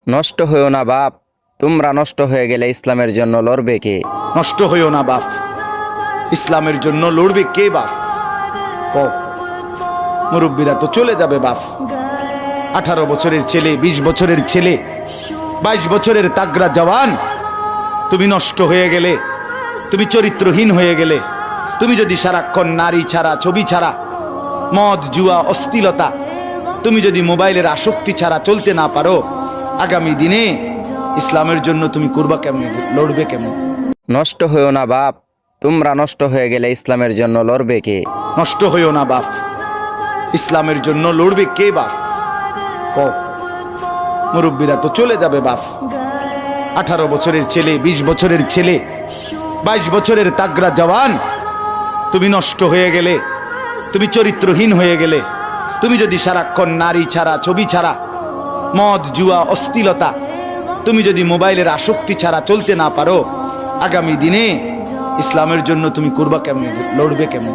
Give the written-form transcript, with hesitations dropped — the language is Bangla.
নষ্ট হইও না বাপ, তোমরা নষ্ট হয়ে গেলে ইসলামের জন্য লড়বে কে? নষ্ট হইও না বাপ, ইসলামের জন্য লড়বে কে বাপ? ক মুরব্বীরা তো চলে যাবে বাপ। 18 বছরের ছেলে, 20 বছরের ছেলে, 22 বছরের তাগড়া জওয়ান, তুমি নষ্ট হয়ে গেলে, তুমি চরিত্রহীন হয়ে গেলে, তুমি যদি সারাক্ষণ নারী ছাড়া, ছবি ছাড়া, মদ জুয়া অশ্লীলতা, তুমি যদি মোবাইলের আসক্তি ছাড়া চলতে না পারো, আগামী দিনে ইসলামের জন্য তুমি করবা কেমনে, লড়বে কেমন? নষ্ট হইও না বাপ, তোমরা নষ্ট হয়ে গেলে ইসলামের জন্য লড়বে কে? নষ্ট হইও না বাপ, ইসলামের জন্য লড়বে কে বাপ? ক মুরব্বীরা তো চলে যাবে বাপ। 18 বছরের ছেলে, 20 বছরের ছেলে, 22 বছরের তাগড়া জওয়ান, তুমি নষ্ট হয়ে গেলে, তুমি চরিত্রহীন হয়ে গেলে, তুমি যদি সারাক্ষণ নারী ছাড়া, ছবি ছাড়া, মদ জুয়া অশ্লীলতা, তুমি যদি মোবাইলের আসক্তি ছাড়া চলতে না পারো, আগামী দিনে ইসলামের জন্য তুমি করবা কেমনে, লড়বে কেমন?